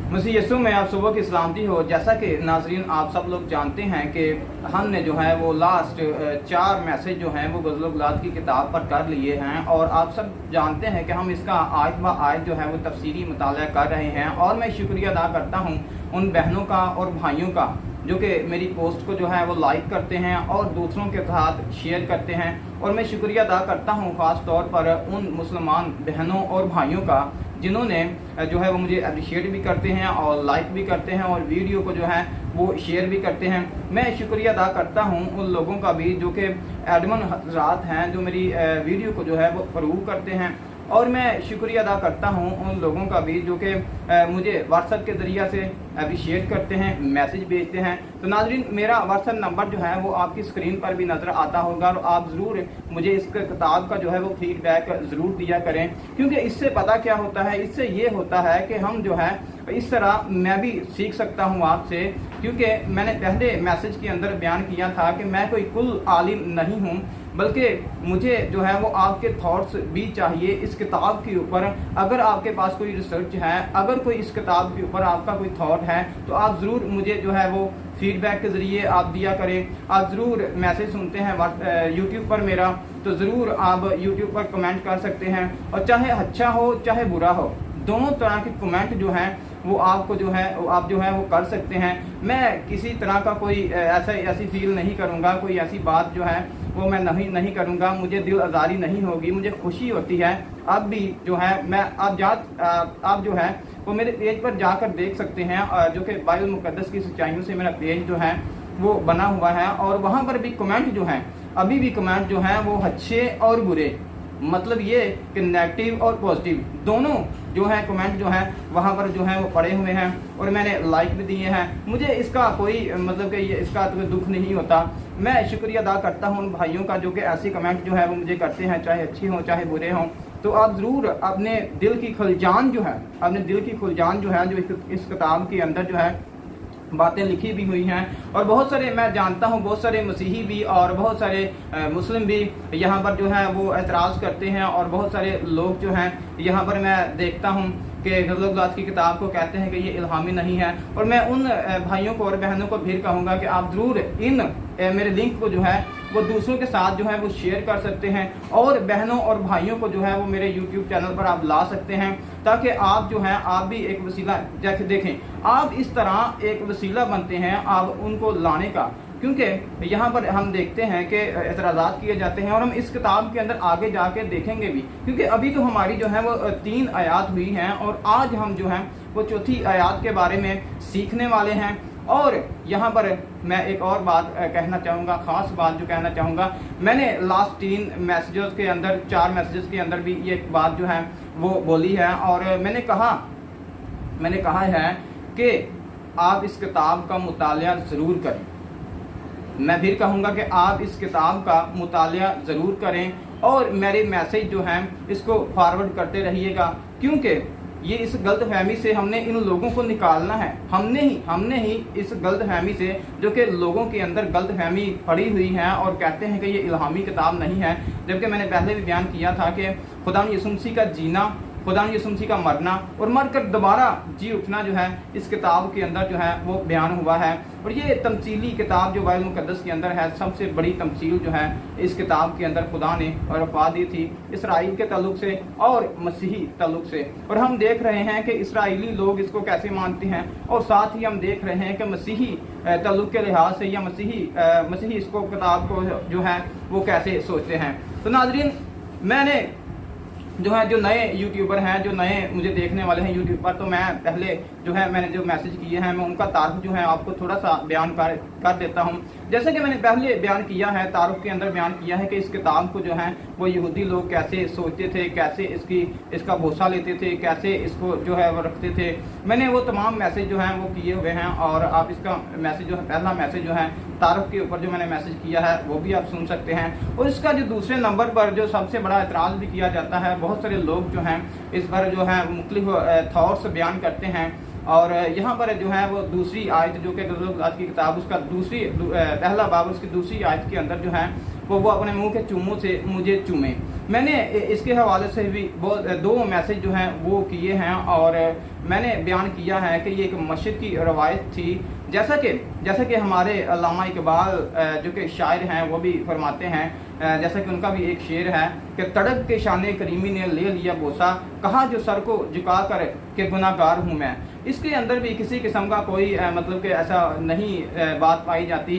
मसीह यीशु में आप सुबह की सलामती हो। जैसा कि नाजरीन आप सब लोग जानते हैं कि हमने जो है वो लास्ट 4 मैसेज जो हैं वो गज़ल-ओ-ग़लात की किताब पर कर लिए हैं, और आप सब जानते हैं कि हम इसका आयत ब आयत जो है वो तफसीरी मुताला कर रहे हैं। और मैं शुक्रिया अदा करता हूँ उन बहनों का और भाइयों का जो कि मेरी पोस्ट को जो है वो लाइक करते हैं और दूसरों के साथ शेयर करते हैं। और मैं शुक्रिया अदा करता हूँ ख़ास तौर पर उन मुसलमान बहनों और भाइयों का जिन्होंने जो है वो मुझे अप्रिशिएट भी करते हैं और लाइक भी करते हैं और वीडियो को जो है वो शेयर भी करते हैं। मैं शुक्रिया अदा करता हूँ उन लोगों का भी जो कि एडमन हज़रात हैं, जो मेरी वीडियो को जो है वो फॉरवर्ड करते हैं। और मैं शुक्रिया अदा करता हूँ उन लोगों का भी जो कि मुझे व्हाट्सएप के ज़रिए से अप्रिशिएट करते हैं, मैसेज भेजते हैं। तो नाज़रीन, मेरा व्हाट्सएप नंबर जो है वो आपकी स्क्रीन पर भी नज़र आता होगा, और आप ज़रूर मुझे इस किताब का जो है वो फीडबैक ज़रूर दिया करें, क्योंकि इससे पता क्या होता है, इससे ये होता है कि हम जो है इस तरह मैं भी सीख सकता हूँ आपसे। क्योंकि मैंने पहले मैसेज के अंदर बयान किया था कि मैं कोई कुल आलिम नहीं हूँ, बल्कि मुझे जो है वो आपके थॉट्स भी चाहिए इस किताब के ऊपर। अगर आपके पास कोई रिसर्च है, अगर कोई इस किताब के ऊपर आपका कोई थॉट है, तो आप ज़रूर मुझे जो है वो फीडबैक के ज़रिए आप दिया करें। आप ज़रूर मैसेज सुनते हैं यूट्यूब पर मेरा, तो ज़रूर आप यूट्यूब पर कमेंट कर सकते हैं, और चाहे अच्छा हो चाहे बुरा हो, दोनों तरह के कमेंट जो हैं वो आपको जो है आप जो है वो कर सकते हैं। मैं किसी तरह का कोई ऐसी फील नहीं करूँगा, कोई ऐसी बात जो है वो मैं नहीं करूँगा, मुझे दिल आज़ारी नहीं होगी, मुझे खुशी होती है। अब भी जो है मैं आप जो है वो मेरे पेज पर जाकर देख सकते हैं, जो कि बाइबल मुकद्दस की सच्चाइयों से मेरा पेज जो है वो बना हुआ है। और वहाँ पर भी कमेंट जो हैं, अभी भी कमेंट जो हैं वो अच्छे और बुरे, मतलब ये कि नेगेटिव और पॉजिटिव दोनों जो है कमेंट जो है वहाँ पर जो है वो पड़े हुए हैं, और मैंने लाइक भी दिए हैं। मुझे इसका कोई मतलब कि इसका तो दुख नहीं होता। मैं शुक्रिया अदा करता हूँ उन भाइयों का जो कि ऐसे कमेंट जो है वो मुझे करते हैं, चाहे अच्छे हों चाहे बुरे हों। तो आप ज़रूर अपने दिल की खुलजान जो है, अपने दिल की खुलजान जो है, जो इस किताब के अंदर जो है बातें लिखी भी हुई हैं, और बहुत सारे मैं जानता हूँ बहुत सारे मसीही भी और बहुत सारे मुस्लिम भी यहाँ पर जो है वो एतराज़ करते हैं, और बहुत सारे लोग जो हैं यहाँ पर मैं देखता हूँ कि गज़ल-ओ-ग़लात की किताब को कहते हैं कि ये इल्हामी नहीं है। और मैं उन भाइयों को और बहनों को फिर कहूँगा कि आप ज़रूर इन मेरे लिंक को जो है वो दूसरों के साथ जो है वो शेयर कर सकते हैं, और बहनों और भाइयों को जो है वो मेरे YouTube चैनल पर आप ला सकते हैं, ताकि आप जो है आप भी एक वसीला देखें, आप इस तरह एक वसीला बनते हैं आप उनको लाने का। क्योंकि यहाँ पर हम देखते हैं कि एतराज़ात किए जाते हैं, और हम इस किताब के अंदर आगे जाके देखेंगे भी, क्योंकि अभी तो हमारी जो है वो 3 आयात हुई हैं, और आज हम जो है वो चौथी आयात के बारे में सीखने वाले हैं। और यहाँ पर मैं एक और बात कहना चाहूँगा, ख़ास बात जो कहना चाहूँगा, मैंने लास्ट 3 मैसेजेस के अंदर 4 मैसेजेस के अंदर भी ये बात जो है वो बोली है, और मैंने कहा है कि आप इस किताब का मुतालिया ज़रूर करें। मैं फिर कहूँगा कि आप इस किताब का मुतालिया ज़रूर करें, और मेरे मैसेज जो हैं इसको फॉरवर्ड करते रहिएगा, क्योंकि ये इस गलतफहमी से हमने इन लोगों को निकालना है। हमने ही इस गलतफहमी से, जो कि लोगों के अंदर गलतफहमी पड़ी हुई है और कहते हैं कि ये इल्हामी किताब नहीं है, जबकि मैंने पहले भी बयान किया था कि खुदा यीशु मसीह का जीना, खुदा यीशु मसीह का मरना और मर कर दोबारा जी उठना जो है इस किताब के अंदर जो है वो बयान हुआ है। और ये तमसीली किताब जो बाइबल मुकद्दस के अंदर है, सबसे बड़ी तमसील जो है इस किताब के अंदर खुदा ने और वफा दी थी इसराइल के ताल्लुक से और मसीही ताल्लुक से। और हम देख रहे हैं कि इसराइली लोग इसको कैसे मानते हैं, और साथ ही हम देख रहे हैं कि मसीही ताल्लुक के लिहाज से या मसीही इसको किताब को जो है वो कैसे सोचते हैं। तो नाजरीन, मैंने जो है जो नए यूट्यूबर हैं, जो नए मुझे देखने वाले हैं यूट्यूब पर, तो मैं पहले जो है मैंने जो मैसेज किए हैं मैं उनका तारुफ जो है आपको थोड़ा सा बयान कर देता हूं। जैसे कि मैंने पहले बयान किया है, तारुफ के अंदर बयान किया है कि इस किताब को जो है वो यहूदी लोग कैसे सोचते थे, कैसे इसका भरोसा लेते थे, कैसे इसको जो है वो रखते थे। मैंने वो तमाम मैसेज जो हैं वो किए हुए हैं, और आप इसका मैसेज जो है, पहला मैसेज जो है तारुफ के ऊपर जो मैंने मैसेज किया है वो भी आप सुन सकते हैं। और इसका जो दूसरे नंबर पर जो सबसे बड़ा एतराज़ भी किया जाता है, बहुत सारे लोग जो हैं इस पर जो है मुख्तलिफ थॉट्स बयान करते हैं, और यहाँ पर जो है वो दूसरी आयत जो कि गज़ल-ओ-ग़लात की किताब उसका पहला बाब उसकी दूसरी आयत के अंदर जो है वो अपने मुंह के चूमों से मुझे चूमे। मैंने इसके हवाले से भी बहुत 2 मैसेज जो हैं वो किए हैं और मैंने बयान किया है कि ये एक मशरक़ की रवायत थी। जैसा कि हमारे अल्लामा इकबाल जो कि शायर हैं वो भी फरमाते हैं, जैसा कि उनका भी एक शेर है कि तड़प के शाने करीमी ने ले लिया बोसा, कहा जो सर को झुका कर के गुनाहगार हूँ मैं। इसके अंदर भी किसी किस्म का कोई मतलब कि ऐसा नहीं बात पाई जाती।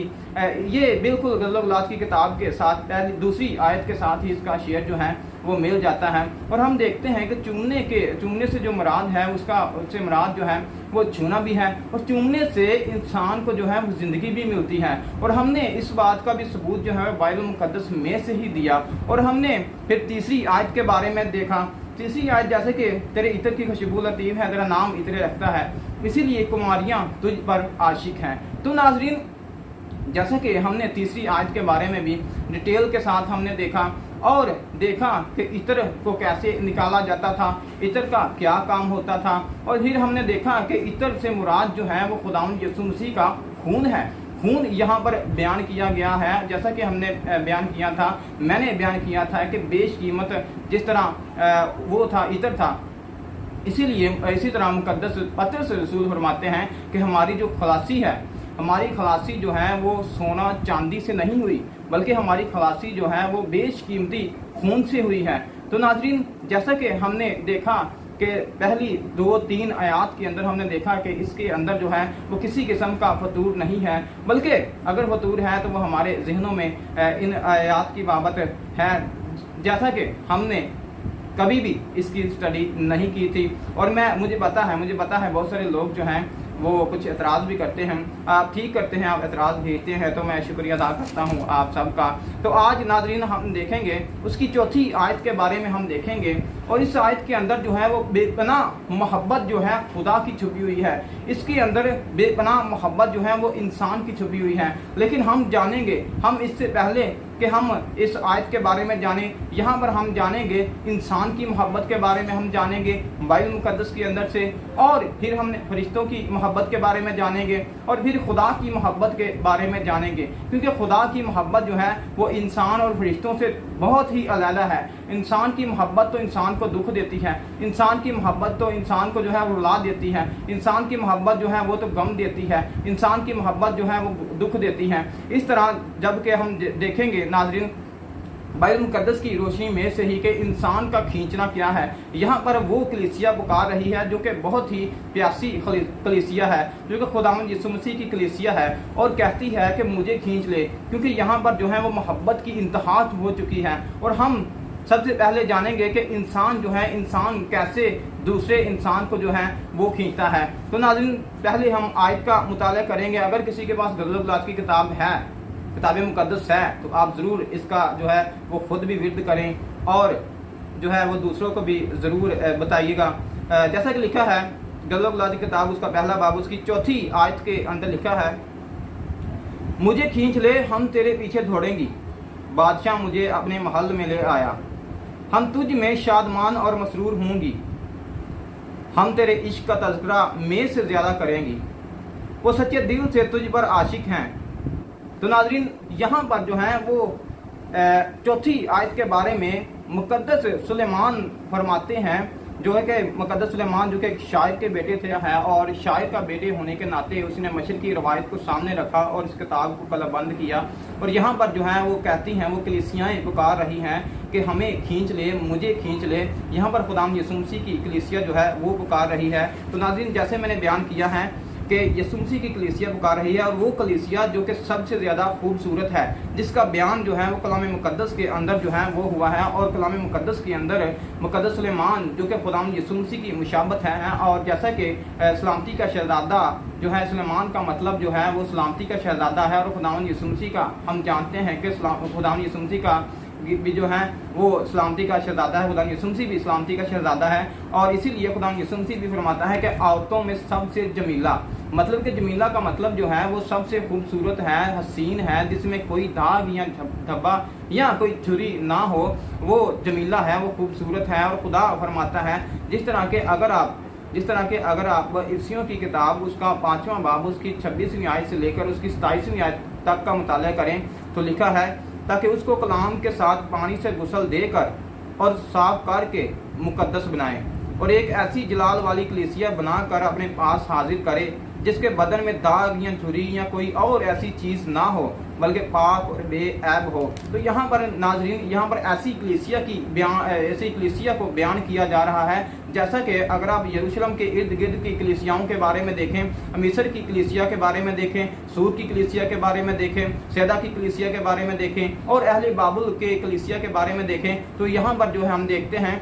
ये बिल्कुल ग़ज़ल ग़ुलात की किताब के साथ पहली दूसरी आयत के साथ ही इसका शेर जो है वो मिल जाता है। और हम देखते हैं कि चूमने से जो मुराद है उससे मुराद जो है वो छूना भी है, और चूमने से इंसान को जो है वो ज़िंदगी भी मिलती है। और हमने इस बात का भी सबूत जो है बाइबल मुक़द्दस में से ही दिया। और हमने फिर तीसरी आयत के बारे में देखा। तीसरी आयत जैसे कि तेरे इत्र की खुशबू लतीफ़ है, तेरा नाम इत्र रखता है, इसीलिए कुमारियाँ तुझ पर आशिक हैं। तो नाज़रीन, जैसा कि हमने तीसरी आयत के बारे में भी डिटेल के साथ हमने देखा कि इत्र को कैसे निकाला जाता था, इत्र का क्या काम होता था, और फिर हमने देखा कि इत्र से मुराद जो है वो खुदावंद यीशु मसीह का खून है। खून यहाँ पर बयान किया गया है, जैसा कि हमने बयान किया था, मैंने बयान किया था कि बेशकीमत जिस तरह वो था, इत्र था, इसी तरह मुक़द्दस पतरस रसूल फरमाते हैं कि हमारी जो खलासी है, हमारी खलासी जो है वो सोना चांदी से नहीं हुई, बल्कि हमारी खलासी जो है वो बेशकीमती खून से हुई है। तो नाज़रीन, जैसा कि हमने देखा कि पहली 2-3 आयात के अंदर हमने देखा कि इसके अंदर जो है वो किसी किस्म का फतूर नहीं है, बल्कि अगर फतूर है तो वो हमारे जहनों में इन आयात की बाबत है, जैसा कि हमने कभी भी इसकी स्टडी नहीं की थी। और मुझे पता है बहुत सारे लोग जो हैं वो कुछ एतराज़ भी करते हैं। आप ठीक करते हैं, आप एतराज़ भेजते हैं, तो मैं शुक्रिया अदा करता हूँ आप सबका। तो आज नाज़रीन हम देखेंगे उसकी चौथी आयत के बारे में हम देखेंगे, और इस आयत के अंदर जो है वो बेपनाह मोहब्बत जो है खुदा की छुपी हुई है। इसके अंदर बेपनाह मोहब्बत जो है वो इंसान की छुपी हुई है। लेकिन हम जानेंगे, हम इससे पहले कि हम इस आयत के बारे में जानें, यहाँ पर हम जानेंगे इंसान की मोहब्बत के बारे में हम जानेंगे बाइबल मुक़द्दस के अंदर से, और फिर हमने फरिश्तों की मोहब्बत के बारे में जानेंगे, और फिर खुदा की मोहब्बत के बारे में जानेंगे। क्योंकि खुदा की मोहब्बत जो है वो इंसान और फरिश्तों से बहुत ही अलग है। इंसान की मोहब्बत तो इंसान को दुख देती है, इंसान की मोहब्बत तो इंसान को जो है वो रुला देती है, इंसान की मोहब्बत जो है वो तो गम देती है, इंसान की मोहब्बत जो है वो दुख देती है। इस तरह जबकि हम देखेंगे नाज़रीन बाइबल मुक़द्दस की रोशनी में से ही कि इंसान का खींचना क्या है। यहाँ पर वो कलीसिया पुकार रही है जो कि बहुत ही प्यासी कलीसिया है, जो कि खुदावंद यीशु मसीह की कलीसिया है, और कहती है कि मुझे खींच ले, क्योंकि यहाँ पर जो है वो मोहब्बत की इंतहा हो चुकी है। और हम सबसे पहले जानेंगे कि इंसान जो है, इंसान कैसे दूसरे इंसान को जो है वो खींचता है। तो नाज़रीन, पहले हम आयत का मुताला करेंगे। अगर किसी के पास ग़ज़ल ग़ुलात की किताब है, किताब मुक़द्दस है, तो आप ज़रूर इसका जो है वो ख़ुद भी विर्द करें और जो है वो दूसरों को भी ज़रूर बताइएगा। जैसा कि लिखा है ग़ज़ल ग़ुलात की किताब, उसका पहला बाब, उसकी चौथी आयत के अंदर लिखा है, मुझे खींच ले, हम तेरे पीछे दौड़ेंगी, बादशाह मुझे अपने महल में ले आया, हम तुझ में शादमान और मसरूर होंगी, हम तेरे इश्क का तज़किरा में से ज़्यादा करेंगी, वो सच्चे दिल से तुझ पर आशिक हैं। तो नाज़रीन, यहाँ पर जो है वो चौथी आयत के बारे में मुक़द्दस सुलेमान फरमाते हैं, जो है कि मुक़द्दस सुलेमान जो कि एक शायर के बेटे थे है, और शायर का बेटे होने के नाते उसने मशरक़ की रवायत को सामने रखा और इस किताब को कलमबंद किया। और यहाँ पर जो है वो कहती हैं, वो कलीसियाएँ पुकार रही हैं कि हमें खींच ले, मुझे खींच ले। यहाँ पर खुदावंद यीशु मसीह की कलीसिया जो है वो पुकार रही है। तो नाज़रीन, जैसे मैंने बयान किया है कि यीशु मसीह की कलीसिया पुकार रही है, और वो कलीसिया जो कि सबसे ज़्यादा खूबसूरत है, जिसका बयान जो है वो कलाम मुक़द्दस के अंदर जो है वो हुआ है। और कलाम मुक़द्दस के अंदर मुक़द्दस सुलेमान जो कि खुदावंद यीशु मसीह की मुशाबत है, और जैसा कि सलामती का शहज़ादा जो है, सुलेमान का मतलब जो है वो सलामती का शहज़ादा है, और खुदावंद यीशु मसीह का हम जानते हैं कि खुदावंद यीशु मसीह का भी जो है वो सलामती का शहज़ादा है, खुदावंद यीशु मसीह भी सलामती का शहज़ादा है। और इसीलिए खुदावंद यीशु मसीह भी फरमाता है कि औरतों में सबसे जमीला, मतलब कि जमीला का मतलब जो है वो सबसे खूबसूरत है, हसीन है, जिसमें कोई दाग या धब्बा या कोई छुरी ना हो, वो जमीला है, वो खूबसूरत है। और खुदा फरमाता है जिस तरह के अगर आप इफ्सियों की किताब उसका 5वां बाब उसकी 26वीं आयत से लेकर उसकी 27वीं आयत तक का मुताला करें, तो लिखा है ताकि उसको कलाम के साथ पानी से गुसल देकर और साफ करके मुकद्दस बनाए, और एक ऐसी जलाल वाली कलीसिया बनाकर अपने पास हाजिर करे जिसके बदन में दाग या झुर्री या कोई और ऐसी चीज़ ना हो, बल्कि पाक और बेऐब हो। तो यहाँ पर नाजरीन, यहाँ पर ऐसी कलीसिया को बयान किया जा रहा है, जैसा कि अगर आप यरूशलेम के इर्द गिर्द की कलीसियाओं के बारे में देखें, मिस्र की कलीसिया के बारे में देखें, सूर की कलीसिया के बारे में देखें, सैदा की कलीसिया के बारे में देखें और अहले बाबुल के कलीसिया के बारे में देखें, तो यहाँ पर जो है हम देखते हैं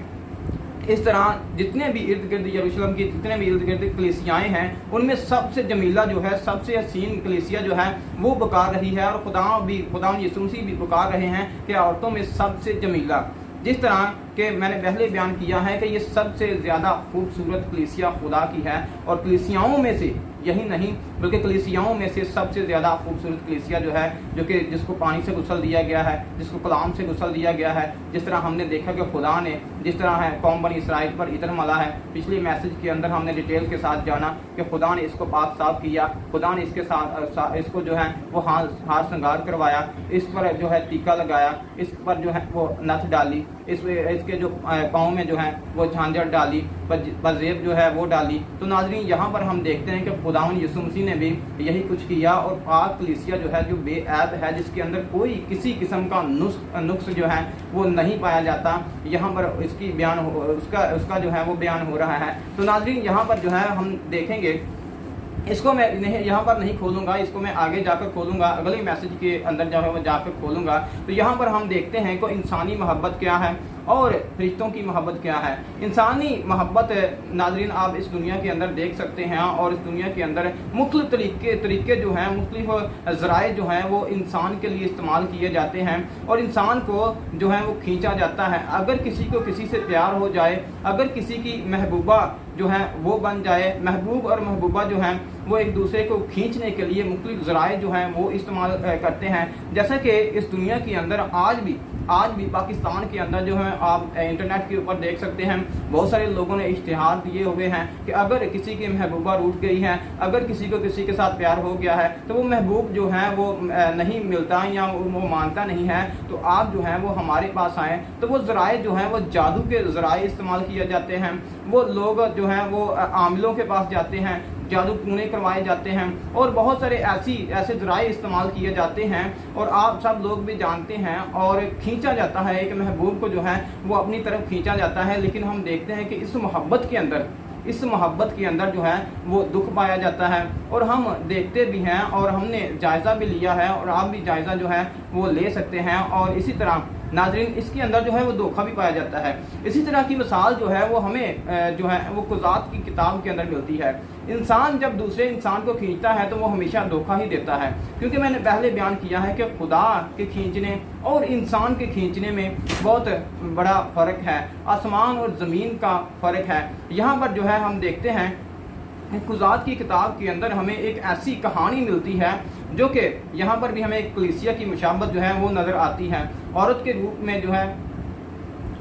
इस तरह जितने भी इर्द गिर्द यरूशलेम की जितने भी इर्द गिर्द कलीसियाएँ हैं, उनमें सबसे जमीला जो है, सबसे हसीन कलीसिया जो है वो पुकार रही है, और खुदा यीशु मसीह भी पुकार रहे हैं कि औरतों में सबसे जमीला। जिस तरह के मैंने पहले बयान किया है कि ये सबसे ज़्यादा खूबसूरत कलीसिया खुदा की है, और कलीसियाओं में से यही नहीं बल्कि कलीसियाओं में से सबसे ज़्यादा खूबसूरत कलीसिया जो है, जो कि जिसको पानी से गुसल दिया गया है, जिसको कलाम से गुसल दिया गया है। जिस तरह हमने देखा कि खुदा ने जिस तरह है कौम बनी इसराइल पर इतर मला है, पिछले मैसेज के अंदर हमने डिटेल के साथ जाना कि खुदा ने इसको पाक साफ किया, खुदा ने इसके साथ इसको जो है वो हार श्रृंगार करवाया, इस पर जो है टीका लगाया, इस पर जो है वो नथ डाली, इसके जो पाँव में जो है वो झांझर डाली, बजेब जो है वो डाली। तो नाजरीन, यहाँ पर हम देखते हैं कि खुदावंद यीशु मसीह ने भी यही कुछ किया, और पाक कलीसिया जो है जो बेऐब है, जिसके अंदर कोई किसी किस्म का नुक्स जो है वो नहीं पाया जाता, यहाँ पर इसकी बयान उसका जो है वो बयान हो रहा है। तो नाजरीन, यहाँ पर जो है हम देखेंगे, इसको मैं यहाँ पर नहीं खोलूंगा, इसको मैं आगे जाकर खोलूंगा, अगले मैसेज के अंदर जो है वो जाकर खोलूंगा। तो यहाँ पर हम देखते हैं कि इंसानी मोहब्बत क्या है और फरिश्तों की मोहब्बत क्या है। इंसानी मोहब्बत नाजरीन आप इस दुनिया के अंदर देख सकते हैं, और इस दुनिया के अंदर मुख्तलिफ तरीके जो हैं, मुख्तलिफ ज़राए जो हैं वो इंसान के लिए इस्तेमाल किए जाते हैं, और इंसान को जो है वो खींचा जाता है। अगर किसी को किसी से प्यार हो जाए, अगर किसी की महबूबा जो है वो बन जाए, महबूब और महबूबा जो हैं वो एक दूसरे को खींचने के लिए मुख्तलिफ ज़राए जो हैं वो इस्तेमाल करते हैं। जैसा कि इस दुनिया के अंदर आज भी पाकिस्तान के अंदर जो है आप इंटरनेट के ऊपर देख सकते हैं, बहुत सारे लोगों ने इश्तिहार दिए हुए हैं कि अगर किसी की महबूबा रूठ गई है, अगर किसी को किसी के साथ प्यार हो गया है, तो वो महबूब जो है वो नहीं मिलता या वो मानता नहीं है, तो आप जो है वो हमारे पास आएँ। तो वो ज़राए जो हैं वो जादू के ज़राए इस्तेमाल किए जाते हैं, वो लोग जो हैं वो आमिलों के पास जाते हैं, जादू टूने करवाए जाते हैं, और बहुत सारे ऐसे ज़राए इस्तेमाल किए जाते हैं, और आप सब लोग भी जानते हैं, और खींचा जाता है, एक महबूब को जो है वो अपनी तरफ खींचा जाता है। लेकिन हम देखते हैं कि इस मोहब्बत के अंदर जो है वो दुख पाया जाता है, और हम देखते भी हैं, और हमने जायज़ा भी लिया है, और आप भी जायज़ा जो है वो ले सकते हैं। और इसी तरह नाजरीन इसके अंदर जो है वो धोखा भी पाया जाता है। इसी तरह की मिसाल जो है वो हमें जो है वो कुज़ात की किताब के अंदर मिलती है। इंसान जब दूसरे इंसान को खींचता है तो वो हमेशा धोखा ही देता है, क्योंकि मैंने पहले बयान किया है कि खुदा के खींचने और इंसान के खींचने में बहुत बड़ा फ़र्क है, आसमान और ज़मीन का फ़र्क है। यहाँ पर जो है हम देखते हैं कुज़ात की किताब के अंदर हमें एक ऐसी कहानी मिलती है जो कि यहाँ पर भी हमें एक कलीसिया की मुशाबत जो है वो नज़र आती है। औरत के रूप में जो है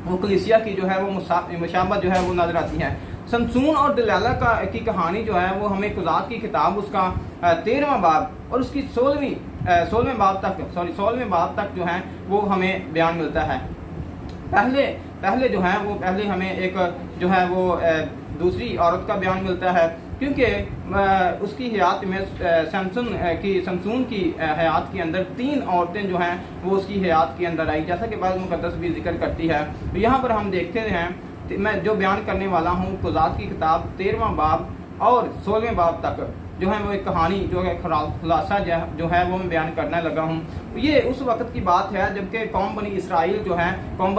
वो कलीसिया की जो है वो मुशाबत जो है वो नज़र आती है। समसून और दलाला की कहानी जो है वो हमें कुज़ात की किताब उसका 13वां बाब और उसकी 16वें बाब तक जो है वो हमें बयान मिलता है। पहले जो है वो पहले हमें एक जो है वो दूसरी औरत का बयान मिलता है, क्योंकि उसकी हयात में समसून की हयात के अंदर 3 औरतें जो हैं वो उसकी हयात के अंदर आई, जैसा कि बाइबल मुक़द्दस भी जिक्र करती है। तो यहाँ पर हम देखते हैं, मैं जो बयान करने वाला हूँ कुज़ात की किताब 13वां बाब और 16वें बाब तक जो है वो एक कहानी जो है खुलासा जो है वो मैं बयान करने लगा हूँ। ये उस वक्त की बात है जबकि कौम बनी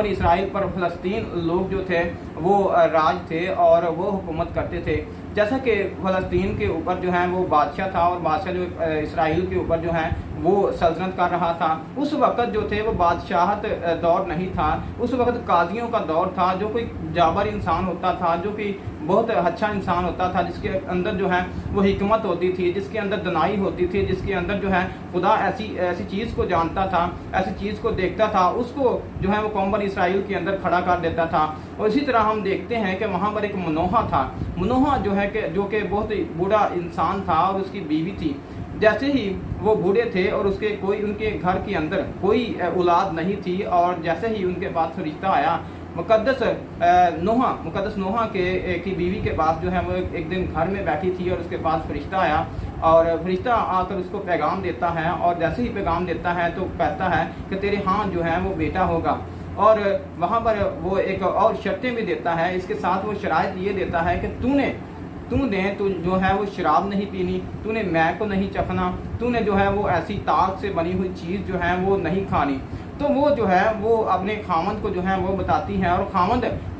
इसराइल पर फ़लस्तीन लोग जो थे वो राज थे और वो हुकूमत करते थे। जैसा कि फ़लस्तीन के ऊपर जो है वो बादशाह था, और बादशाह जो इसराइल के ऊपर जो है वो सल्तनत कर रहा था। उस वक्त जो थे वो बादशाहत दौर नहीं था, उस वक्त काजियों का दौर था। जो कोई जाबर इंसान होता था, जो कि बहुत अच्छा इंसान होता था, जिसके अंदर जो है वो हिकमत होती थी, जिसके अंदर दनाई होती थी, जिसके अंदर जो है खुदा ऐसी चीज़ को जानता था, ऐसी चीज़ को देखता था, उसको जो है वो कौम बनी इसराइल के अंदर खड़ा कर देता था। और इसी तरह हम देखते हैं कि वहाँ पर एक मनोहा था। मनोहा जो कि बहुत ही बूढ़ा इंसान था, और उसकी बीवी थी। जैसे ही वो बूढ़े थे और उनके घर के अंदर कोई औलाद नहीं थी, और जैसे ही उनके पास फरिश्ता आया, मुकद्दस नोहा की बीवी के पास जो है वो एक दिन घर में बैठी थी और उसके पास फरिश्ता आया, और फरिश्ता आकर उसको पैगाम देता है, और जैसे ही पैगाम देता है तो कहता है कि तेरे यहाँ जो है वो बेटा होगा। और वहाँ पर वो एक और शर्तें भी देता है, इसके साथ वो शराइत ये देता है कि तू जो है वो शराब नहीं पीनी, तूने मै को नहीं चखना, तूने जो है वो ऐसी ताक से बनी हुई चीज़ जो है वो नहीं खानी। तो वो जो है वो अपने खामद को जो है वो बताती है, और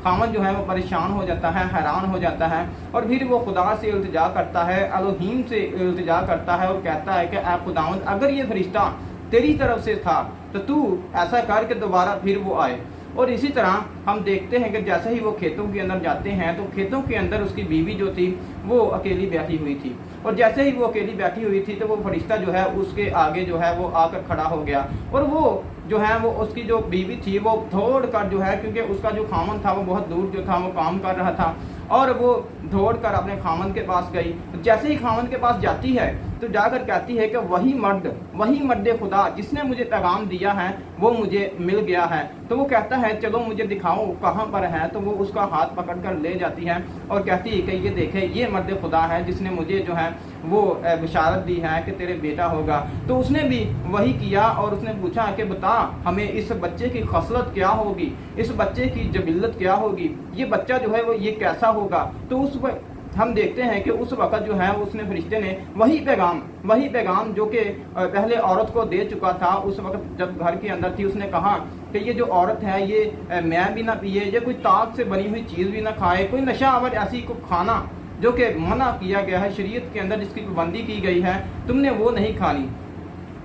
खामद जो है वो परेशान हो जाता है, हैरान हो जाता है, और फिर वो खुदा से इल्तिजा करता है, एलोहीम से इल्तिजा करता है और कहता है कि ऐ खुदावंद, अगर ये फरिश्ता तेरी तरफ से था तो तू ऐसा कर के दोबारा फिर वो आए। और इसी तरह हम देखते हैं कि जैसे ही वो खेतों के अंदर जाते हैं तो खेतों के अंदर उसकी बीवी जो थी वो अकेली बैठी हुई थी, और जैसे ही वो अकेली बैठी हुई थी तो वो फरिश्ता जो है उसके आगे जो है वो आकर खड़ा हो गया, और वो जो है वो उसकी जो बीवी थी वो दौड़ कर जो है, क्योंकि उसका जो खामन था वो बहुत दूर जो था वो काम कर रहा था, और वो दौड़ कर अपने खामन के पास गई। तो जैसे ही खामन के पास जाती है तो जाकर कहती है कि वही मर्द खुदा जिसने मुझे पैगाम दिया है वो मुझे मिल गया है। तो वो कहता है चलो मुझे दिखाओ कहाँ पर है। तो वो उसका हाथ पकड़ कर ले जाती है और कहती है कि ये देखे ये मर्द खुदा है जिसने मुझे जो है वो बिशारत दी है कि तेरे बेटा होगा। तो उसने भी वही किया और उसने पूछा कि बता हमें इस बच्चे की खसलत क्या होगी, इस बच्चे की जबिल्लत क्या होगी, ये बच्चा जो है वो ये कैसा होगा। तो उस हम देखते हैं कि उस वक़्त जो है उसने फरिश्ते ने वही पैगाम जो कि पहले औरत को दे चुका था, उस वक़्त जब घर के अंदर थी उसने कहा कि ये जो औरत है ये मैं भी ना पिए, ये कोई ताक से बनी हुई चीज़ भी ना खाए, कोई नशा आवर ऐसी को खाना जो कि मना किया गया है शरीयत के अंदर, जिसकी पाबंदी की गई है, तुमने वो नहीं खानी।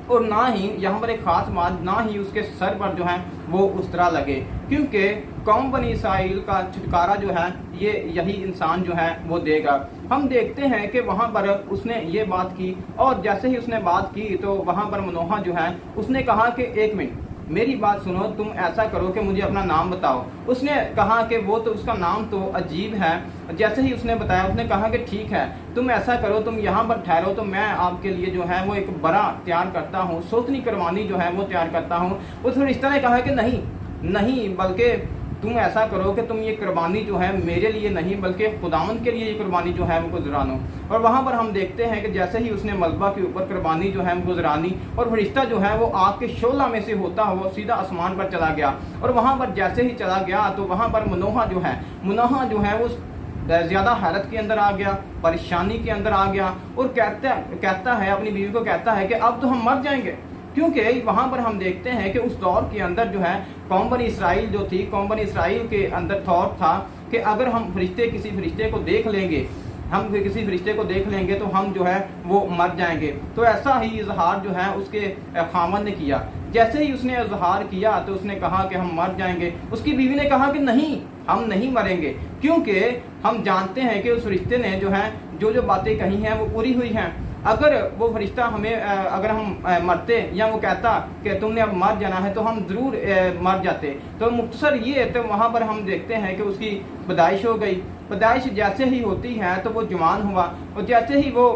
और ना ही यहाँ पर एक ख़ास बात, ना ही उसके सर पर जो है वो उस तरह लगे, क्योंकि कौम बनी इसराइल का छुटकारा जो है ये यही इंसान जो है वो देगा। हम देखते हैं कि वहाँ पर उसने ये बात की, और जैसे ही उसने बात की तो वहाँ पर मनोहा जो है उसने कहा कि एक मिनट मेरी बात सुनो, तुम ऐसा करो कि मुझे अपना नाम बताओ। उसने कहा कि वो तो उसका नाम तो अजीब है। जैसे ही उसने बताया उसने कहा कि ठीक है तुम ऐसा करो, तुम यहाँ पर ठहरो तो मैं आपके लिए जो है वो एक बड़ा तैयार करता हूँ, सोचनी करवानी जो है वो तैयार करता हूँ। उस रिश्ते ने कहा कि नहीं बल्कि तुम ऐसा करो कि तुम ये कुर्बानी जो है मेरे लिए नहीं बल्कि खुदावंद के लिए ये कुर्बानी जो है वो गुजरानो। और वहाँ पर हम देखते हैं कि जैसे ही उसने मलबा के ऊपर कुर्बानी जो है वो गुजरानी, और फरिश्ता जो है वो आग के शोला में से होता हुआ सीधा आसमान पर चला गया। और वहाँ पर जैसे ही चला गया तो वहाँ पर मनोहा जो है वो ज़्यादा हैरत के अंदर आ गया, परेशानी के अंदर आ गया, और कहता है अपनी बीवी को कहता है कि अब तो हम मर जाएंगे। क्योंकि वहाँ पर हम देखते हैं कि उस दौर के अंदर जो है कौम बनी इसराइल जो थी, कौम बनी इसराइल के अंदर थॉट था कि अगर हम किसी फरिश्ते को देख लेंगे तो हम जो है वो मर जाएंगे। तो ऐसा ही इजहार जो है उसके खामन ने किया। जैसे ही उसने इजहार किया तो उसने कहा कि हम मर जाएंगे। उसकी बीवी ने कहा कि नहीं, हम नहीं मरेंगे, क्योंकि हम जानते हैं कि उस फरिश्ते ने जो है जो बातें कही हैं वो पूरी हुई हैं। अगर वो फरिश्ता हमें अगर हम मरते या वो कहता कि तुमने अब मर जाना है तो हम ज़रूर मर जाते। तो मुख्तसर ये तो वहाँ पर हम देखते हैं कि उसकी पैदाइश हो गई। पैदाइश जैसे ही होती है तो वो जवान हुआ, और जैसे ही वो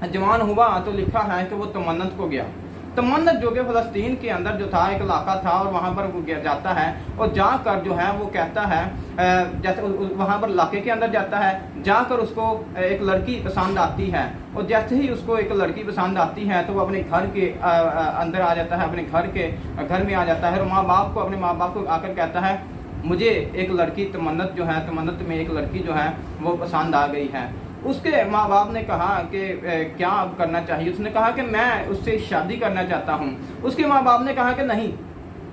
जवान हुआ तो लिखा है कि वो तमन्नत को गया। तमन्नत जो कि फ़लस्तीन के अंदर जो था एक इलाका था, और वहाँ पर वो जाता है और जाकर जो है वो कहता है जैसे वहाँ पर इलाके के अंदर जाता है, जाकर उसको एक लड़की पसंद आती है। और जैसे ही उसको एक लड़की पसंद आती है तो वो अपने घर के अंदर आ जाता है, अपने घर में आ जाता है, और अपने माँ बाप को आकर कहता है मुझे एक लड़की तमन्नत में एक लड़की जो है वो पसंद आ गई है। उसके माँ बाप ने कहा कि क्या अब करना चाहिए। उसने कहा कि मैं उससे शादी करना चाहता हूँ। उसके माँ बाप ने कहा कि नहीं,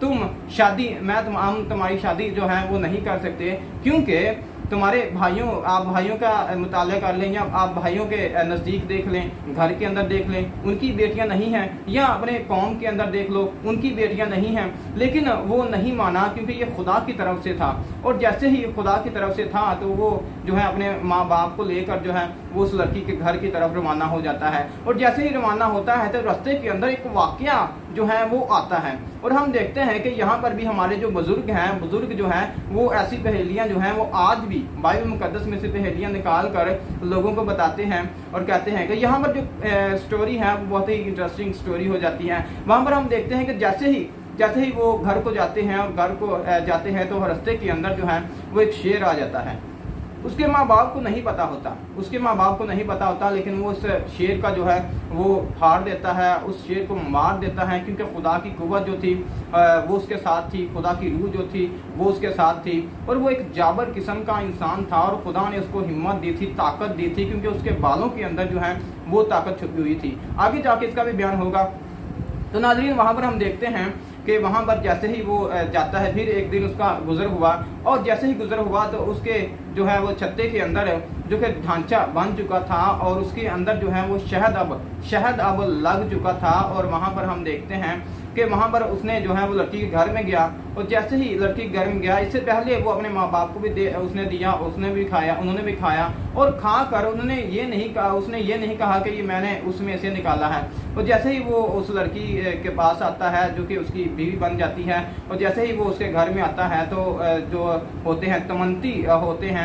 हम तुम्हारी शादी जो है वो नहीं कर सकते, क्योंकि तुम्हारे आप भाइयों का मुताला कर लें, या आप भाइयों के नज़दीक देख लें, घर के अंदर देख लें, उनकी बेटियां नहीं हैं, या अपने कौम के अंदर देख लो, उनकी बेटियां नहीं हैं। लेकिन वो नहीं माना, क्योंकि ये खुदा की तरफ से था। और जैसे ही खुदा की तरफ से था तो वो जो है अपने माँ बाप को लेकर जो है वो उस लड़की के घर की तरफ रवाना हो जाता है। और जैसे ही रवाना होता है तो रास्ते के अंदर एक वाक़या जो है वो आता है। और हम देखते हैं कि यहाँ पर भी हमारे जो बुजुर्ग जो हैं वो ऐसी पहेलियाँ जो हैं वो आज भी बाइबल मुकद्दस में से पहेलियाँ निकाल कर लोगों को बताते हैं और कहते हैं कि यहाँ पर जो स्टोरी है वो बहुत ही इंटरेस्टिंग स्टोरी हो जाती है। वहाँ पर हम देखते हैं कि जैसे ही वो घर को जाते हैं और घर को जाते हैं तो रास्ते के अंदर जो है वो एक शेर आ जाता है। उसके माँ बाप को नहीं पता होता, लेकिन वो उस शेर का जो है वो फाड़ देता है, उस शेर को मार देता है, क्योंकि खुदा की कुव्वत जो थी वो उसके साथ थी, खुदा की रूह जो थी वो उसके साथ थी। और वो एक जाबर किस्म का इंसान था और खुदा ने उसको हिम्मत दी थी, ताकत दी थी, क्योंकि उसके बालों के अंदर जो है वो ताकत छुपी हुई थी। आगे जाके इसका भी बयान होगा। तो नाज़रीन, वहाँ पर हम देखते हैं कि वहाँ पर जैसे ही वो जाता है, फिर एक दिन उसका गुजर हुआ, और जैसे ही गुजर हुआ तो उसके जो है वो छत्ते के अंदर जो कि ढांचा बन चुका था और उसके अंदर जो है वो शहद अब लग चुका था। और वहाँ पर हम देखते हैं कि वहाँ पर उसने जो है वो लड़की के घर में गया, और जैसे ही लड़की के घर में गया, इससे पहले वो अपने माँ बाप को भी उसने दिया, उन्होंने भी खाया, और खा कर उसने ये नहीं कहा कि ये मैंने उसमें से निकाला है। और जैसे ही वो उस लड़की के पास आता है जो कि उसकी बीवी बन जाती है, और जैसे ही वो उसके घर में आता है तो जो होते हैं तमंती होते हैं,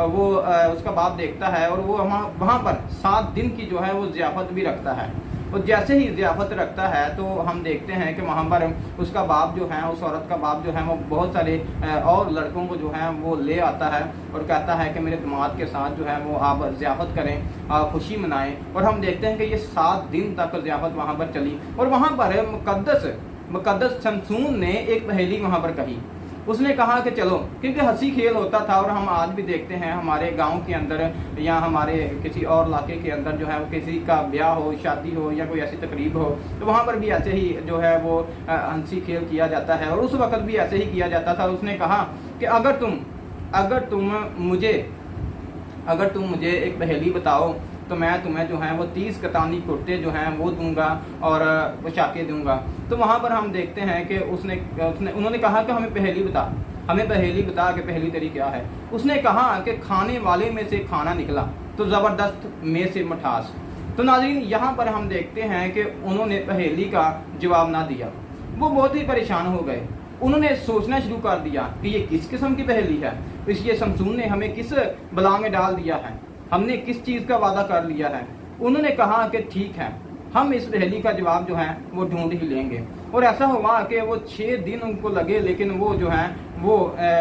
वो उसका बाप देखता है और वो वहाँ पर 7 दिन की जो है वो ज़ियाफ़त भी रखता है। और जैसे ही ज़ियाफ़त रखता है तो हम देखते हैं कि वहाँ पर उसका बाप जो है, उस औरत का बाप जो है वो बहुत सारे और लड़कों को जो है वो ले आता है और कहता है कि मेरे दामाद के साथ जो है वो आप ज़ियाफ़त करें, खुशी मनाएं। और हम देखते हैं कि ये 7 दिन तक ज़ियाफ़त वहाँ पर चली। और वहाँ पर मुक़द्दस शमसून ने एक पहेली वहाँ पर कही। उसने कहा कि चलो, क्योंकि हंसी खेल होता था, और हम आज भी देखते हैं हमारे गांव के अंदर या हमारे किसी और इलाके के अंदर जो है वो किसी का ब्याह हो, शादी हो या कोई ऐसी तकरीब हो, तो वहाँ पर भी ऐसे ही जो है वो हंसी खेल किया जाता है। और उस वक्त भी ऐसे ही किया जाता था। उसने कहा कि अगर तुम मुझे एक पहेली बताओ तो मैं तुम्हें जो है वो 30 कतानी कुर्ते जो हैं वो दूंगा और पोशाकें दूंगा। तो वहाँ पर हम देखते हैं कि उन्होंने कहा कि हमें पहेली बता कि पहेली तेरी क्या है। उसने कहा कि खाने वाले में से खाना निकला तो ज़बरदस्त में से मिठास। तो नाज़रीन, यहाँ पर हम देखते हैं कि उन्होंने पहेली का जवाब ना दिया, वो बहुत ही परेशान हो गए। उन्होंने सोचना शुरू कर दिया कि ये किस किस्म की पहेली है, इसलिए शमसून ने हमें किस बला में डाल दिया है, हमने किस चीज़ का वादा कर लिया है। उन्होंने कहा कि ठीक है, हम इस पहेली का जवाब जो है वो ढूंढ ही लेंगे। और ऐसा हुआ कि वो 6 दिन उनको लगे, लेकिन वो जो है वो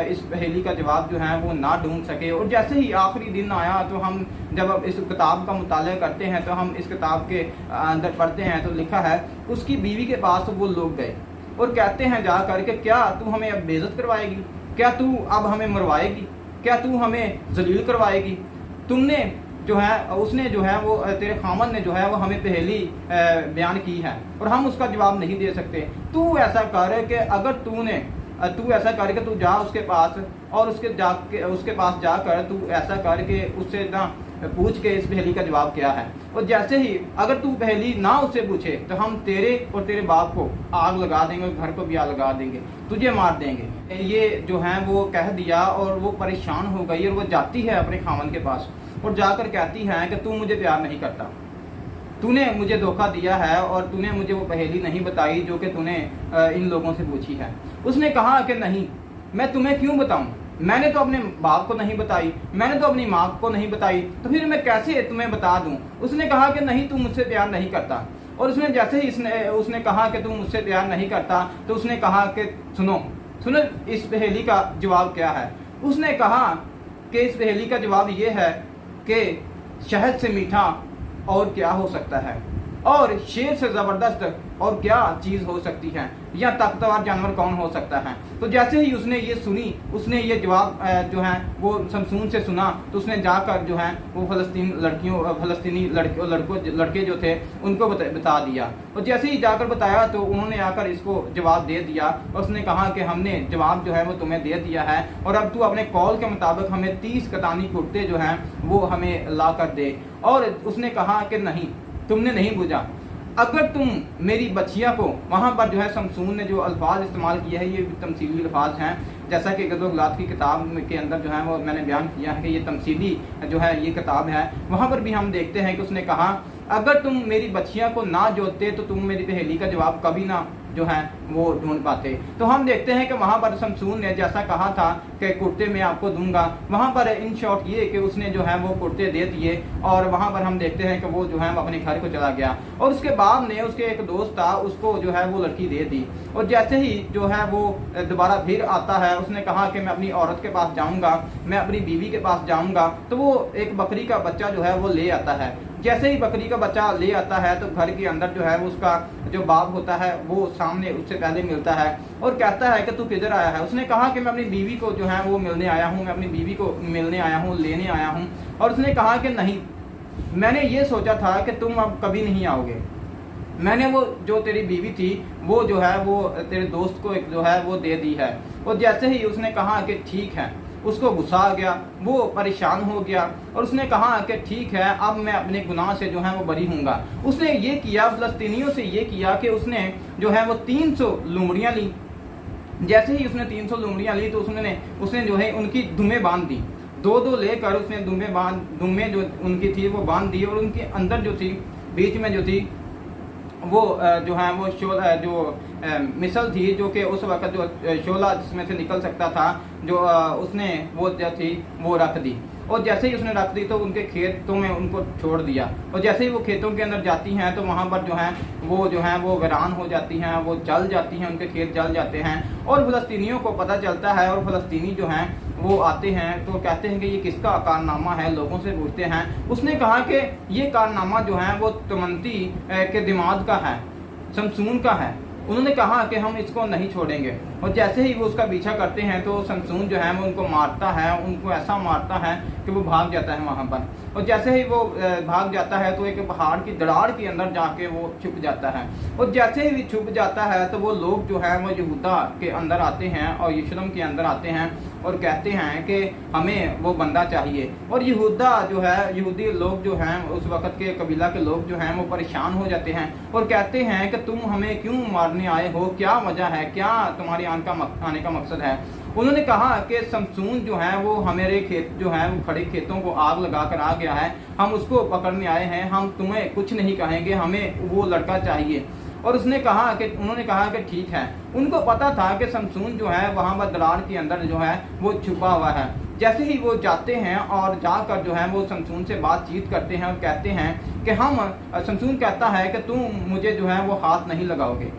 इस पहेली का जवाब जो है वो ना ढूंढ सके। और जैसे ही आखिरी दिन आया तो हम जब इस किताब का मुताला करते हैं तो हम इस किताब के अंदर पढ़ते हैं तो लिखा है उसकी बीवी के पास वो लोग गए और कहते हैं जा करके, क्या तू हमें अब बेइज्जत करवाएगी, क्या तू अब हमें मरवाएगी, क्या तू हमें जलील करवाएगी। उसने जो है वो तेरे खामन ने जो है वो हमें पहेली बयान की है और हम उसका जवाब नहीं दे सकते। तू ऐसा कर कि तू ऐसा करके तू जा उसके पास और उसके पास जाकर तू ऐसा करके उससे ना पूछ के इस पहेली का जवाब क्या है। और जैसे ही अगर तू पहेली ना उससे पूछे तो हम तेरे और तेरे बाप को आग लगा देंगे, घर को भी आग लगा देंगे, तुझे मार देंगे। ये जो है वो कह दिया और वो परेशान हो गई और वो जाती है अपने खामन के पास और जाकर कहती है कि तू मुझे प्यार नहीं करता, तूने मुझे धोखा दिया है और तूने मुझे वो पहेली नहीं बताई जो कि तूने इन लोगों से पूछी है। उसने कहा कि नहीं, मैं तुम्हें क्यों बताऊं, मैंने तो अपने बाप को नहीं बताई, मैंने तो अपनी माँ को नहीं बताई, तो फिर मैं कैसे तुम्हें बता दूं। उसने कहा कि नहीं, तू मुझसे प्यार नहीं करता। और उसने जैसे ही उसने कहा कि तू मुझसे प्यार नहीं करता तो उसने कहा कि सुनो इस पहेली का जवाब क्या है। उसने कहा कि इस पहेली का जवाब ये है कि शहद से मीठा और क्या हो सकता है, और शेर से ज़बरदस्त और क्या चीज़ हो सकती है, या ताकतवर जानवर कौन हो सकता है। तो जैसे ही उसने ये सुनी, उसने ये जवाब जो है वो शमसून से सुना, तो उसने जाकर जो है वो फलस्तीनी लड़के जो थे उनको बता दिया। और जैसे ही जाकर बताया तो उन्होंने आकर इसको जवाब दे दिया और उसने कहा कि हमने जवाब जो है वो तुम्हें दे दिया है और अब तू अपने कॉल के मुताबिक हमें 30 कतानी कुर्ते जो हैं वो हमें ला कर दे। और उसने कहा कि नहीं, तुमने नहीं बुझा, अगर तुम मेरी बच्चियाँ को, वहाँ पर जो है शमसून ने जो अल्फाज इस्तेमाल किए हैं ये तमसीली अल्फाज हैं, जैसा कि ग़ज़ल-ओ-ग़लात की किताब के अंदर जो है वो मैंने बयान किया है कि ये तमसीली जो है ये किताब है। वहाँ पर भी हम देखते हैं कि उसने कहा अगर तुम मेरी बच्चियां को ना जोतते तो तुम मेरी पहेली का जवाब कभी ना जो है वो ढूंढ पाते। तो हम देखते हैं कि वहाँ पर शमसून ने जैसा कहा था कि कुर्ते मैं आपको दूंगा, वहाँ पर इन शॉर्ट ये कि उसने जो है वो कुर्ते दे दिए और वहाँ पर हम देखते हैं कि वो जो है अपने घर को चला गया और उसके बाद ने उसके एक दोस्त था उसको जो है वो लड़की दे दी। और जैसे ही जो है वो दोबारा फिर आता है, उसने कहा कि मैं अपनी औरत के पास जाऊँगा, मैं अपनी बीवी के पास जाऊँगा, तो वो एक बकरी का बच्चा जो है वो ले आता है। जैसे ही बकरी का बच्चा ले आता है तो घर के अंदर जो है उसका जो बाप होता है वो सामने उससे पहले मिलता है और कहता है कि तू किधर आया है। उसने कहा कि मैं अपनी बीवी को जो है वो मिलने आया हूँ, मैं अपनी बीवी को मिलने आया हूँ, लेने आया हूँ। और उसने कहा कि नहीं, मैंने ये सोचा था कि तुम अब कभी नहीं आओगे, मैंने वो जो तेरी बीवी थी वो जो है वो तेरे दोस्त को एक जो है वो दे दी है। और जैसे ही उसने कहा कि ठीक है, उसको गुस्सा आ गया, वो परेशान हो गया और उसने कहा कि ठीक है, अब मैं अपने गुनाह से जो है वो बरी हूँगा। उसने ये किया, फ़लस्तीनियों से ये किया कि उसने जो है वो 300 लोमड़ियाँ ली। जैसे ही उसने 300 लोमड़ियाँ ली तो उसने जो है उनकी दुमें बांध दी, दो लेकर उसने दुमें जो उनकी थी वो बांध दी और उनके अंदर जो थी, बीच में जो थी वो जो है वो जो मिसल थी, जो कि उस वक्त जो शोला जिसमें से निकल सकता था, जो उसने वो जो थी वो रख दी। और जैसे ही उसने रख दी तो उनके खेतों में उनको छोड़ दिया और जैसे ही वो खेतों के अंदर जाती हैं तो वहाँ पर जो है वो वीरान हो जाती हैं, वो जल जाती हैं, उनके खेत जल जाते हैं। और फ़लस्तीनियों को पता चलता है और फ़लस्तीनी जो हैं वो आते हैं तो कहते हैं कि ये किसका कारनामा है, लोगों से पूछते हैं। उसने कहा कि ये कारनामा जो है वो तमंती के दिमाग का है, शमसून का है। उन्होंने कहा कि हम इसको नहीं छोड़ेंगे। और जैसे ही वो उसका पीछा करते हैं तो शमसून जो है वो उनको मारता है, उनको ऐसा मारता है कि वो भाग जाता है वहाँ पर। और जैसे ही वो भाग जाता है तो एक पहाड़ की दरार के अंदर जाके वो छुप जाता है। और जैसे ही छुप जाता है तो वो लोग जो है वो यहूदा के अंदर आते हैं और यरूशलेम के अंदर आते हैं और कहते हैं कि हमें वो बंदा चाहिए। और यहूदा जो है, यहूदी लोग जो हैं उस वक़्त के कबीला के लोग जो हैं वो परेशान हो जाते हैं और कहते हैं कि तुम हमें क्यों मारने आए हो, क्या वजह है, क्या तुम्हारे आने का मकसद है। उन्होंने कहा कि शमसून जो है वो हमारे खेत जो है वो खड़े खेतों को आग लगा कर आ गया है, हम उसको पकड़ने आए हैं, हम तुम्हें कुछ नहीं कहेंगे, हमें वो लड़का चाहिए। और उन्होंने कहा कि ठीक है। उनको पता था कि शमसून जो है वहाँ पर दरार के अंदर जो है वो छुपा हुआ है। जैसे ही वो जाते हैं और जाकर जो है वो शमसून से बातचीत करते हैं और कहते हैं कि शमसून कहता है कि तुम मुझे जो है वो हाथ नहीं लगाओगे।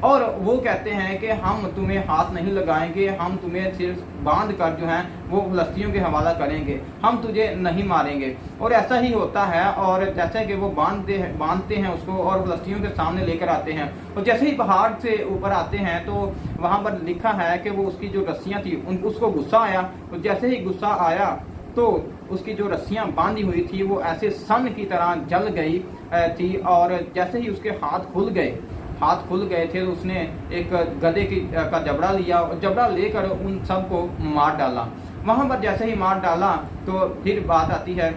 और वो कहते हैं कि हम तुम्हें हाथ नहीं लगाएंगे, हम तुम्हें सिर्फ बांध कर जो है वो फ़लस्तीनियों के हवाला करेंगे, हम तुझे नहीं मारेंगे। और ऐसा ही होता है। और जैसे कि वो बांधते हैं उसको और फ़लस्तीनियों के सामने लेकर आते हैं। और जैसे ही पहाड़ से ऊपर आते हैं तो वहाँ पर लिखा है कि वो उसकी जो रस्सियाँ थी उसको गुस्सा आया। और जैसे ही गुस्सा आया तो उसकी जो रस्सियाँ बांधी हुई थी वो ऐसे सन की तरह जल गई थी। और जैसे ही उसके हाथ खुल गए थे तो उसने एक गधे का जबड़ा लिया और जबड़ा लेकर उन सबको मार डाला। वहाँ पर जैसे ही मार डाला तो फिर बात आती है,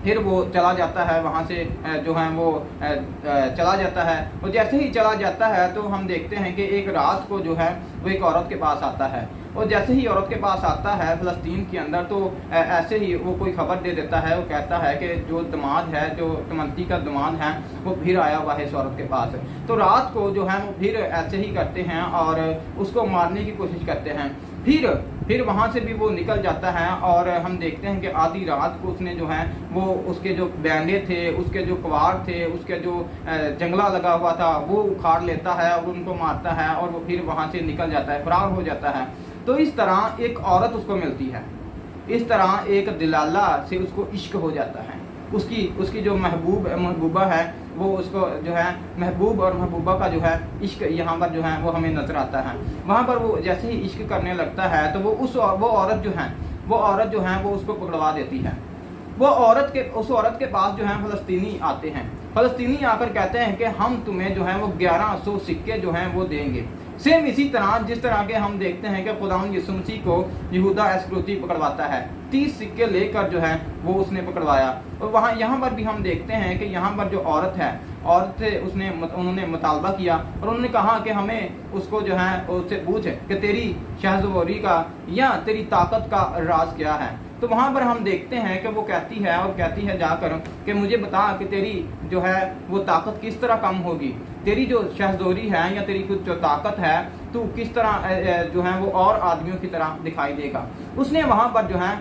फिर वो चला जाता है वहाँ से जो है वो चला जाता है। और जैसे ही चला जाता है तो हम देखते हैं कि एक रात को जो है वो एक औरत के पास आता है। और जैसे ही औरत के पास आता है फ़लस्तीन के अंदर तो ऐसे ही वो कोई खबर दे देता है। वो कहता है कि जो दामाद है, जो तमंती का दामाद है, वो फिर आया हुआ है इस औरत के पास। तो रात को जो है वो फिर ऐसे ही करते हैं और उसको मारने की कोशिश करते हैं। फिर वहाँ से भी वो निकल जाता है और हम देखते हैं कि आधी रात को उसने जो है वो उसके जो बैंडे थे, उसके जो कवाड़ थे, उसके जो जंगला लगा हुआ था वो उखाड़ लेता है और उनको मारता है और वो फिर वहाँ से निकल जाता है, फरार हो जाता है। तो इस तरह एक औरत उसको मिलती है, इस तरह एक दिलाला से उसको इश्क हो जाता है। उसकी जो महबूबा है वो उसको जो है महबूब और महबूबा का जो है इश्क यहाँ पर जो है वो हमें नजर आता है। वहाँ पर वो जैसे ही इश्क करने लगता है तो वो औरत जो है वो उसको पकड़वा देती है। उस औरत के पास जो है फ़लस्तीनी आते हैं। फ़लस्तीनी आकर कहते हैं कि हम तुम्हें जो है वो 1100 सिक्के जो हैं वो देंगे। सेम इसी तरह जिस तरह के हम देखते हैं कि खुदावंद यीशु मसीह को यहूदा इस्करियोती पकड़वाता है, 30 सिक्के लेकर जो है वो उसने पकड़वाया। और यहाँ पर भी हम देखते हैं कि यहाँ पर जो औरत से उन्होंने मुतालबा किया और उन्होंने कहा कि हमें उसको जो है उससे पूछ कि तेरी शहज़ोरी का या तेरी ताकत का राज क्या है। तो वहाँ पर हम देखते हैं कि वो कहती है जाकर कि मुझे बता कि तेरी जो है वो ताकत किस तरह कम होगी, तेरी जो शहज़ोरी है या तेरी कुछ जो ताकत है तो किस तरह जो है वो और आदमियों की तरह दिखाई देगा। उसने वहाँ पर जो है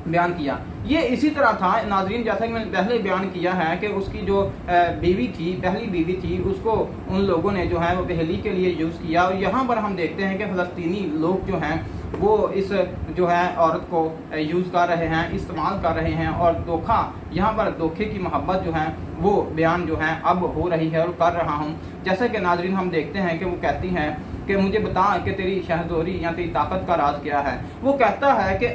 बयान किया। ये इसी तरह था नाजरीन, जैसा कि मैंने पहले बयान किया है कि उसकी जो बीवी थी, पहली बीवी थी, उसको उन लोगों ने जो है वो पहली के लिए यूज़ किया। और यहाँ पर हम देखते हैं कि फ़लस्तीनी लोग जो हैं वो इस जो है औरत को यूज़ कर रहे हैं, इस्तेमाल कर रहे हैं और धोखा, यहाँ पर धोखे की मोहब्बत जो है वो बयान जो है अब हो रही है और कर रहा हूँ। जैसा कि नाजरीन हम देखते हैं कि वो कहती हैं कि मुझे बता कि तेरी शहज़ोरी या तेरी ताकत का राज क्या है। वो कहता है कि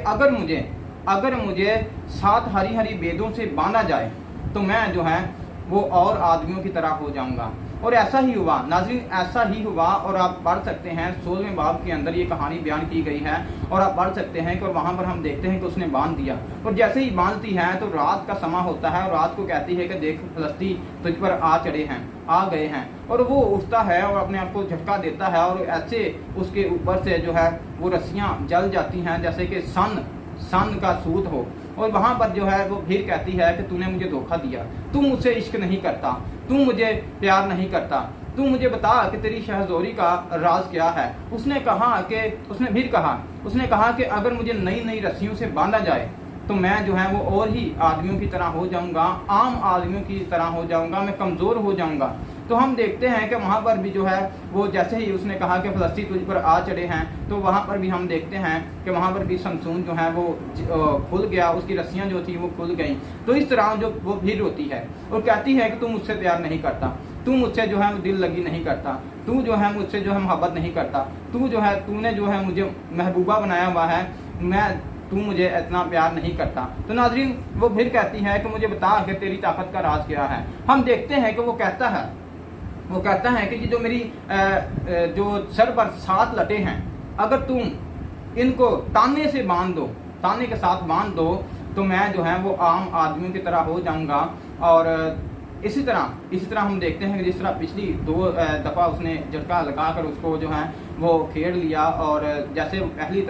अगर मुझे 7 हरी हरी बेदों से बांधा जाए तो मैं जो है वो और आदमियों की तरह हो जाऊंगा। और ऐसा ही हुआ नाज़रीन, ऐसा ही हुआ। और आप पढ़ सकते हैं 16वें बाब के अंदर ये कहानी बयान की गई है और आप पढ़ सकते हैं कि और वहाँ पर हम देखते हैं कि उसने बांध दिया। और जैसे ही बांधती है तो रात का समा होता है और रात को कहती है कि देख फ़लस्तीन तुझ पर आ गए हैं। और वो उठता है और अपने आप को झटका देता है और ऐसे उसके ऊपर से जो है वो रस्सियाँ जल जाती हैं जैसे कि सन का सूत हो। और वहाँ पर जो है वो फिर कहती है कि तूने मुझे धोखा दिया, तू मुझसे इश्क नहीं करता, तू मुझे प्यार नहीं करता, तू मुझे बता कि तेरी शहज़ोरी का राज क्या है। उसने कहा कि अगर मुझे नई नई रस्सियों से बांधा जाए तो मैं जो है वो और ही आदमियों की तरह हो जाऊंगा, आम आदमियों की तरह हो जाऊंगा, मैं कमज़ोर हो जाऊंगा। तो हम देखते हैं कि वहाँ पर भी जो है वो जैसे ही उसने कहा कि फ़लस्तीन तुझ पर आ चढ़े हैं तो वहाँ पर भी हम देखते हैं कि वहाँ पर भी शमसून जो है वो खुल गया, उसकी रस्सियाँ जो थी वो खुल गई। तो इस तरह जो वो फिर रोती है और कहती है कि तू मुझसे प्यार नहीं करता, तू मुझसे जो है दिल लगी नहीं करता, तू जो है मुझसे जो है मोहब्बत नहीं करता, तूने जो है मुझे महबूबा बनाया हुआ है, तू मुझे इतना प्यार नहीं करता। तो नाजरीन वो फिर कहती है कि मुझे बता कि तेरी ताकत का राज क्या है। हम देखते हैं कि वो कहता है कि ये जो मेरी जो सर पर 7 लटे हैं, अगर तुम इनको ताने के साथ बांध दो तो मैं जो है वो आम आदमियों की तरह हो जाऊंगा। और इसी तरह हम देखते हैं कि जिस तरह पिछली 2 दफ़ा उसने झटका लगाकर उसको जो है वो खेड़ लिया और जैसे पहले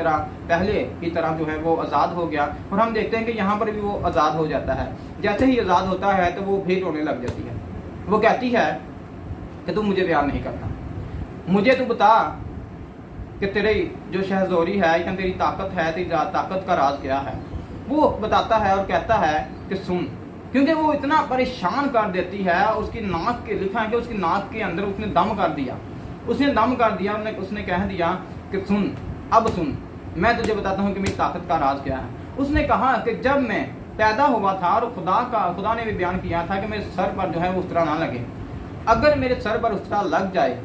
की तरह जो है वो आज़ाद हो गया। और हम देखते हैं कि यहाँ पर भी वो आज़ाद हो जाता है। जैसे ही आज़ाद होता है तो वो फिर रोने लग जाती है। वो कहती है कि तू मुझे प्यार नहीं करता, मुझे तू बता कि तेरी जो शहज़ोरी है या तेरी ताकत है, तेरी ताकत का राज क्या है। वो बताता है और कहता है कि सुन, क्योंकि वो इतना परेशान कर देती है। उसकी नाक के लिखा है कि उसकी नाक के अंदर उसने दम कर दिया और उसने कह दिया कि सुन, मैं तुझे बताता हूँ कि मेरी ताकत का राज क्या है। उसने कहा कि जब मैं पैदा हुआ था और खुदा ने भी बयान किया था कि मेरे सर पर जो है उस तरह ना लगे, अगर मेरे सर पर उस तरह लग जाए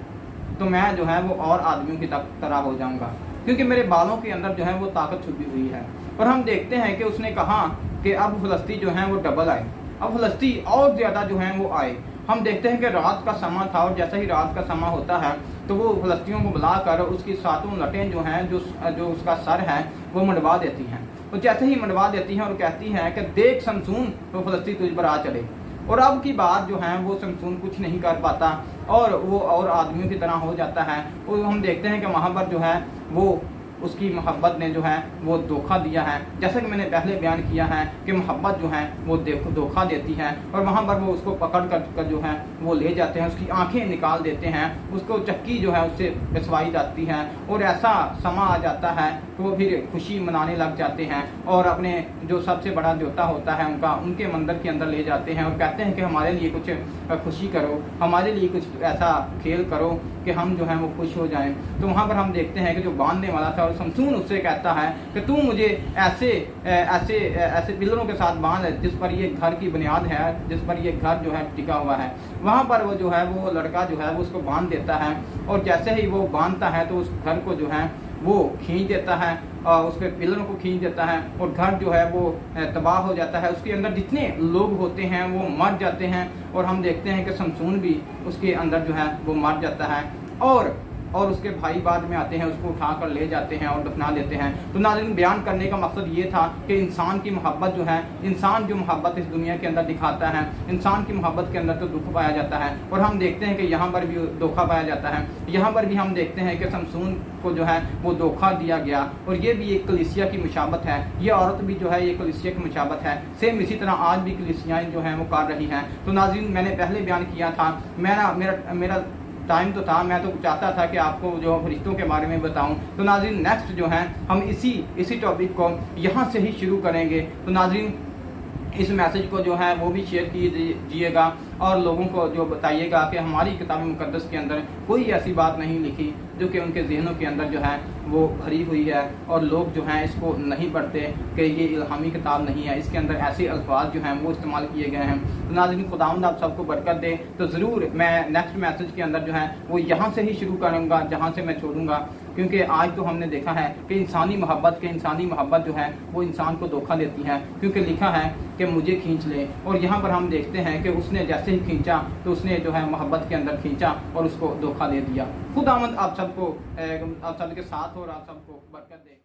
तो मैं जो है वो और आदमियों की तरह हो जाऊंगा, क्योंकि मेरे बालों के अंदर जो है वो ताकत छुपी हुई है। और हम देखते हैं कि उसने कहा कि अब फ़लस्तीन जो है वो डबल आए, अब फ़लस्तीन और ज़्यादा जो है वो आए। हम देखते हैं कि रात का समा था और जैसा ही रात का समा होता है तो वो फ़लस्तीनियों को बुलाकर उसकी 7 लटें जो हैं जो उसका सर है वो मंडवा देती हैं। और जैसे ही मंडवा देती हैं और कहती हैं कि देख शमसून, तो फ़लस्तीन तुझ पर आ चले। और अब की बात जो है वो शमसून कुछ नहीं कर पाता और वो और आदमियों की तरह हो जाता है। और हम देखते हैं कि वहाँ पर जो है वो उसकी मोहब्बत ने जो है वो धोखा दिया है। जैसा कि मैंने पहले बयान किया है कि मोहब्बत जो है वो धोखा देती है और वहाँ पर वो उसको पकड़ कर जो है वो ले जाते हैं, उसकी आंखें निकाल देते हैं, उसको चक्की जो है उससे पिसवाई जाती है। और ऐसा समा आ जाता है कि वो फिर खुशी मनाने लग जाते हैं और अपने जो सबसे बड़ा देवता होता है उनके मंदिर के अंदर ले जाते हैं और कहते हैं कि हमारे लिए कुछ खुशी करो, हमारे लिए कुछ ऐसा खेल करो कि हम जो है वो खुश हो जाएं। तो वहाँ पर हम देखते हैं कि जो बांधने वाला था और शमसून उससे कहता है कि तू मुझे ऐसे पिलरों के साथ बांध जिस पर ये घर की बुनियाद है, जिस पर ये घर जो है टिका हुआ है। वहाँ पर वो जो है वो लड़का जो है वो उसको बांध देता है और जैसे ही वो बांधता है तो उस घर को जो है वो खींच देता है और उसके पिलरों को खींच देता है और घर जो है वो तबाह हो जाता है। उसके अंदर जितने लोग होते हैं वो मर जाते हैं और हम देखते हैं कि शमसून भी उसके अंदर जो है वो मर जाता है। और और उसके भाई बाद में आते हैं, उसको उठा कर ले जाते हैं और दफना देते हैं। तो नाज़रीन, बयान करने का मकसद ये था कि इंसान की मोहब्बत जो है, इंसान जो मोहब्बत इस दुनिया के अंदर दिखाता है, इंसान की मोहब्बत के अंदर तो दुख पाया जाता है, और हम देखते हैं कि यहाँ पर भी धोखा पाया जाता है। यहाँ पर भी हम देखते हैं कि शमसून को जो है वो धोखा दिया गया, और ये भी एक कलीसिया की मुशाबत है, ये औरत भी जो है ये कलीसिया की मुशाबत है। सेम इसी तरह आज भी कलीसियाएँ जो हैं वो कर रही हैं। तो नाज़रीन, मैंने पहले बयान किया था, मेरा टाइम तो था, मैं तो चाहता था कि आपको जो फरिश्तों के बारे में बताऊं। तो नाज़रीन, नेक्स्ट जो है हम इसी टॉपिक को यहाँ से ही शुरू करेंगे। तो नाज़रीन, इस मैसेज को जो है वो भी शेयर कीजिएगा और लोगों को जो बताइएगा कि हमारी किताब मुकद्दस के अंदर कोई ऐसी बात नहीं लिखी जो कि उनके ज़हनों के अंदर जो है वो भरी हुई है, और लोग जो हैं इसको नहीं पढ़ते कि ये इल्हामी किताब नहीं है, इसके अंदर ऐसे अल्फाज जो हैं वो इस्तेमाल किए गए हैं। तो नाज़रीन, खुदावंद आप सबको बरकत दे। तो ज़रूर मैं नेक्स्ट मैसेज के अंदर जो है वो यहाँ से ही शुरू करूँगा जहाँ से मैं छोड़ूंगा, क्योंकि आज तो हमने देखा है कि इंसानी मोहब्बत जो है वो इंसान को धोखा देती है, क्योंकि लिखा है कि मुझे खींच ले, और यहाँ पर हम देखते हैं कि उसने जैसे ही खींचा तो उसने जो है मोहब्बत के अंदर खींचा और उसको धोखा दे दिया। खुदावंद आप सबके साथ और आप सबको बरकत दे।